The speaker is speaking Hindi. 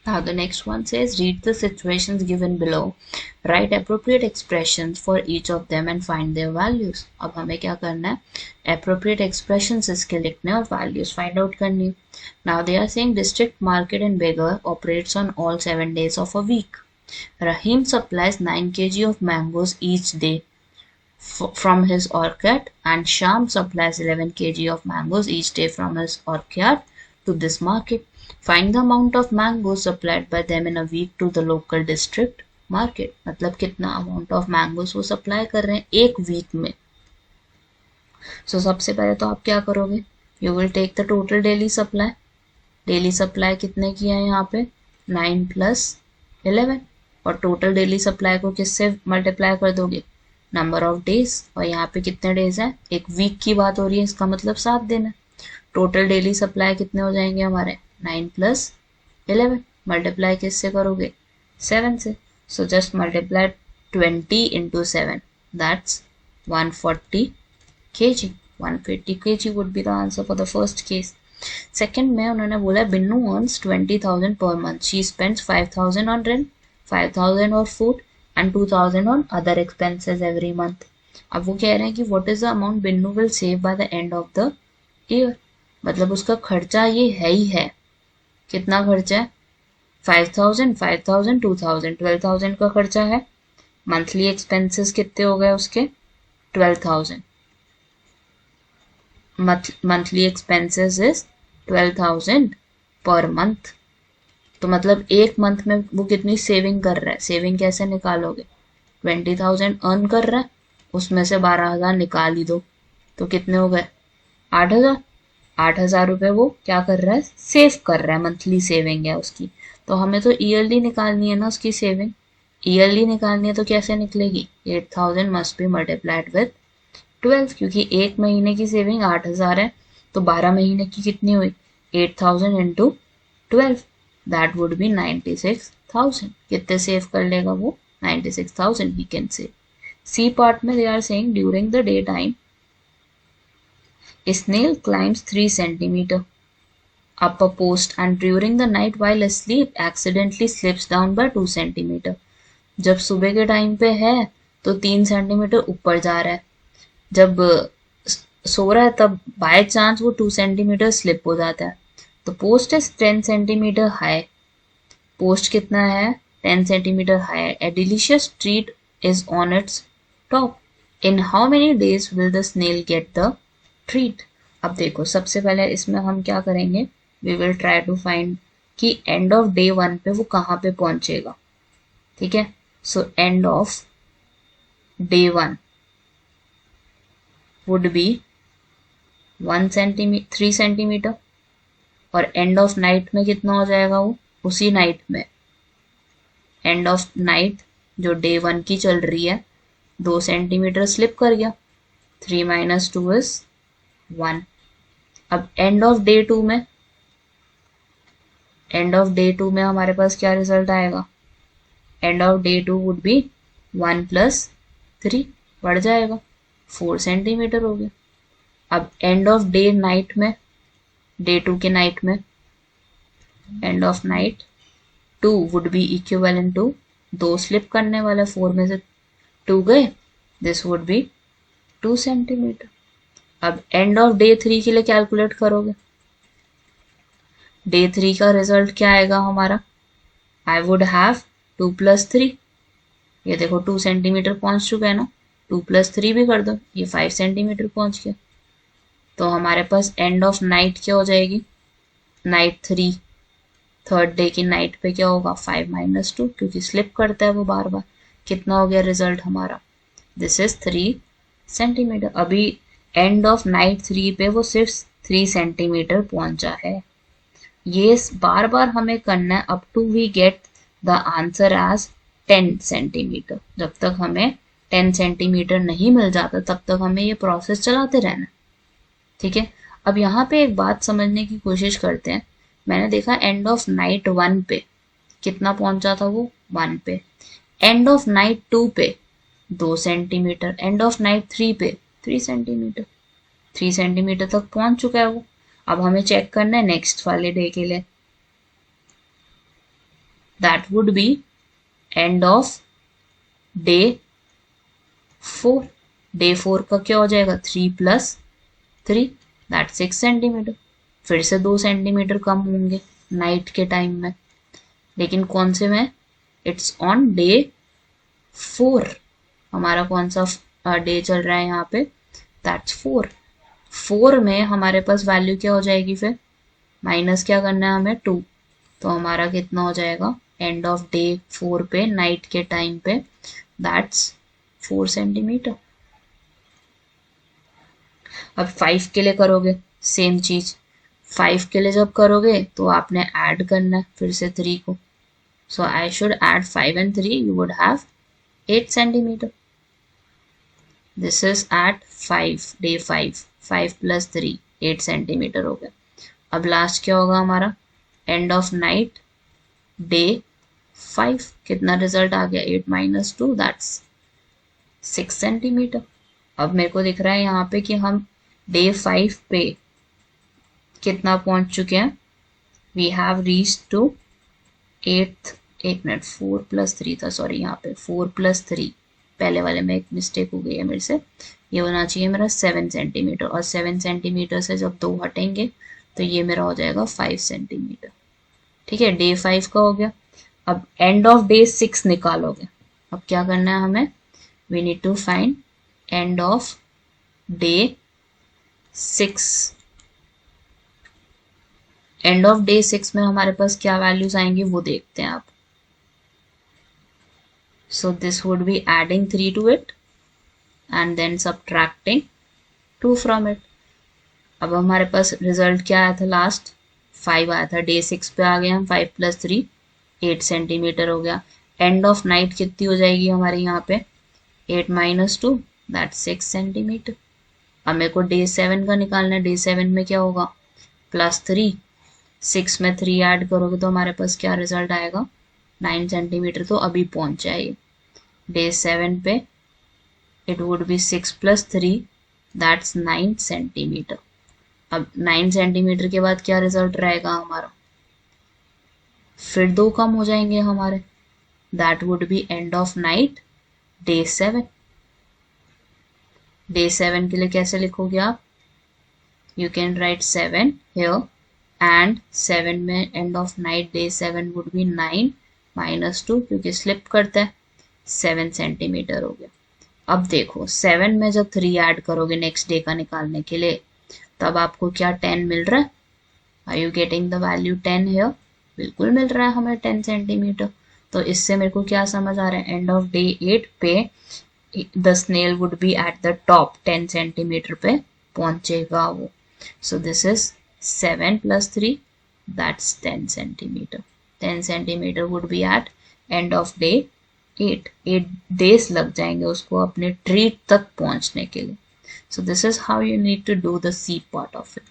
Now the next one says read the situations given below, write appropriate expressions for each of them and find their values. अब हमें क्या करना है, appropriate expressions इसके लिखने और values find out करनी है. Now they are saying district market in Beggar operates on all 7 days of a week. Rahim supplies 9 kg of mangoes each day from his orchard and Sham supplies 11 kg of mangoes each day from his orchard to this market. Find the amount of mangoes supplied by them in a week to the local district market. मतलब कितना amount of mangoes वो supply कर रहे हैं एक week में. So सबसे पहले तो आप क्या करोगे, you will take the total daily supply. Daily supply कितने की है यहाँ पे 9 plus 11 और total daily supply को किससे multiply कर दोगे, number of days, और यहाँ पे कितने days हैं, एक week की बात हो रही है, इसका मतलब 7 दिन है. टोटल डेली सप्लाई कितने हो जाएंगे हमारे 9 plus 11 मल्टीप्लाई किससे करोगे 7 से. So just multiply 20 into 7 that's 140 kg. 150 kg would be the answer for the first case. Second में उन्होंने बोला Binnu earns 20,000 per month. She spends 5,000 on rent, 5,000 on food and 2,000 on other expenses every month. अब वो कह रहे हैं कि what is the amount Binnu will save by the end of the year. मतलब उसका खर्चा ये है ही है. कितना खर्चा है 5,000, 5,000, 2,000, 12,000 का खर्चा है. मंथली एक्सपेंसेस कितने हो गए उसके 12,000. Monthly expenses is 12,000 per month. तो मतलब एक मंथ में वो कितनी सेविंग कर रहा है, सेविंग कैसे निकालोगे, 20,000 अर्न कर रहा है उसमें से 12,000 निकाल ही दो तो कितने हो गए 8,000. 8,000 रुपये वो क्या कर रहा है, सेव कर रहा है, मंथली सेविंग है उसकी. तो हमें तो ईयरली निकालनी है ना उसकी सेविंग. ईयरली निकालनी है तो कैसे निकलेगी, 8,000 मस्ट बी मल्टीप्लाइड विद 12 क्योंकि एक महीने की सेविंग 8,000 है तो 12 महीने की कितनी हुई 8,000 इंटू 12 दैट वुड बी 96,000. कितने सेव कर लेगा वो 96,000 we can say. C part में they are saying during the day time a snail climbs 3 centimeter up a post and during the night while asleep accidentally slips down by 2 centimeter. जब सुबह के टाइम पे है तो 3 सेंटीमीटर ऊपर जा रहा है, जब सो रहा है तब बाय चांस वो 2 सेंटीमीटर स्लिप हो जाता है. तो post is 10 centimetre high. Post कितना है 10 centimetre high. A delicious treat is on its top. In how many days will the snail get the treat. अब देखो सबसे पहले इसमें हम क्या करेंगे, we will try to find कि एंड ऑफ डे 1 पे वो कहाँ पे पहुंचेगा. ठीक है, so end of day 1 would be 3 centimetre और एंड ऑफ नाइट में कितना हो जाएगा वो उसी नाइट में. एंड ऑफ नाइट जो डे 1 की चल रही है 2 सेंटीमीटर स्लिप कर गया. 3 minus 2 is 1. अब एंड ऑफ डे 2 में, एंड ऑफ डे 2 में हमारे पास क्या रिजल्ट आएगा, and of day 2 would B 1 plus 3 बढ़ जाएगा 4 सेंटीमीटर हो गया. अब एंड ऑफ डे नाइट में, डे 2 के नाइट में, end of night 2 would be equivalent to 2 slip करने वाला 4 में से 2 गए, दिस वुड बी 2 सेंटीमीटर. अब एंड ऑफ डे 3 के लिए कैलकुलेट करोगे, डे 3 का रिजल्ट क्या आएगा हमारा, आई वुड हैव 2 plus 3. ये देखो 2 सेंटीमीटर पहुंच चुका है ना, 2 plus 3 भी कर दो, ये 5 सेंटीमीटर पहुंच गया. तो हमारे पास एंड ऑफ नाइट क्या हो जाएगी, नाइट 3, थर्ड डे की नाइट पे क्या होगा 5 minus 2 क्योंकि स्लिप करता है वो बार बार. कितना हो गया रिजल्ट हमारा, दिस इज 3 सेंटीमीटर. अभी एंड ऑफ नाइट 3 पे वो सिर्फ 3 सेंटीमीटर पहुंचा है. ये बार बार हमें करना है up to we get the answer as 10 centimetre. जब तक हमें 10 सेंटीमीटर नहीं मिल जाता तब तक हमें ये प्रोसेस चलाते रहना. ठीक है, अब यहाँ पे एक बात समझने की कोशिश करते हैं. मैंने देखा एंड ऑफ नाइट 1 पे कितना पहुंचा था वो 1 पे, एंड ऑफ नाइट 2 पे 2 सेंटीमीटर, एंड ऑफ नाइट 3 पे 3 सेंटीमीटर, 3 सेंटीमीटर तक पहुंच चुका है वो. अब हमें चेक करना है नेक्स्ट वाले डे के लिए. That would be and of day 4. Day 4 का क्या हो जाएगा 3 + 3 दैट 6 सेंटीमीटर. फिर से 2 सेंटीमीटर कम होंगे नाइट के टाइम में, लेकिन कौन से में, इट्स ऑन डे 4. हमारा कौन सा डे चल रहा है यहाँ पे, दैट्स 4. 4 में हमारे पास वैल्यू क्या हो जाएगी, फिर माइनस क्या करना है हमें 2. तो हमारा कितना हो जाएगा एंड ऑफ डे 4 पे नाइट के टाइम पे, दैट्स 4 सेंटीमीटर. अब 5 के लिए करोगे सेम चीज. 5 के लिए जब करोगे तो आपने ऐड करना है फिर से 3 को. So I should add 5 and 3, you would have 8 centimetre. This is at 5, डे 5. 5 + 3 8 सेंटीमीटर हो गया. अब लास्ट क्या होगा हमारा, एंड ऑफ नाइट डे 5. कितना रिजल्ट आ गया, 8 - 2 दैट्स 6 सेंटीमीटर. अब मेरे को दिख रहा है यहाँ पे कि हम डे 5 पे कितना पहुंच चुके हैं, we have reach to 8th. 1 minute, 4 + 3 था, सॉरी यहाँ पे 4 + 3, पहले वाले में एक मिस्टेक हो गई है मेरे से. ये होना चाहिए मेरा 7 सेंटीमीटर, और 7 सेंटीमीटर से जब 2 हटेंगे तो ये मेरा हो जाएगा 5 सेंटीमीटर. ठीक है, डे 5 का हो गया. अब एंड ऑफ डे 6 निकालोगे. अब क्या करना है हमें, we need to find end of day 6. End of day 6 में हमारे पास क्या वैल्यूज आएंगी वो देखते हैं आप. So this would be adding 3 to it and then subtracting 2 from it. अब हमारे पास रिजल्ट क्या आया था, लास्ट 5 आया था. डे 6 पे आ गए हम, 5 + 3 8 सेंटीमीटर हो गया. एंड ऑफ नाइट कितनी हो जाएगी हमारे यहाँ पे, 8 - 2 दैट 6 सेंटीमीटर. अब मेरे को डे 7 का निकालना है. डे 7 में क्या होगा, +3. 6 में 3 ऐड करोगे तो हमारे पास क्या रिजल्ट आएगा, 9 सेंटीमीटर. तो अभी पहुंच जाएगी. डे 7 पे it would be 6 + 3 that's 9 centimetre. अब 9 सेंटीमीटर के बाद क्या रिजल्ट रहेगा हमारा, फिर 2 कम हो जाएंगे हमारे, that would be and of night day 7. Day 7 के लिए कैसे लिखोगे आप, you can write 7 here and 7 में end of night day 7 would be 9 - 2, क्योंकि स्लिप करता है, 7 सेंटीमीटर हो गया. अब देखो 7 में जब 3 ऐड करोगे नेक्स्ट डे का निकालने के लिए, तब आपको क्या 10 मिल रहा है, are you getting the value 10 here, बिल्कुल मिल रहा है हमें 10 सेंटीमीटर. तो इससे मेरे को क्या समझ आ रहा है, एंड ऑफ डे 8 पे the snail would be at the top, 10 centimetre पे पहुंचेगा वो. So this is 7 + 3 that's 10 centimetre. 10 centimetre would be at end of day 8. 8 days लग जाएंगे उसको अपने ट्री तक पहुंचने के लिए. So this is how you need to do the C part of it.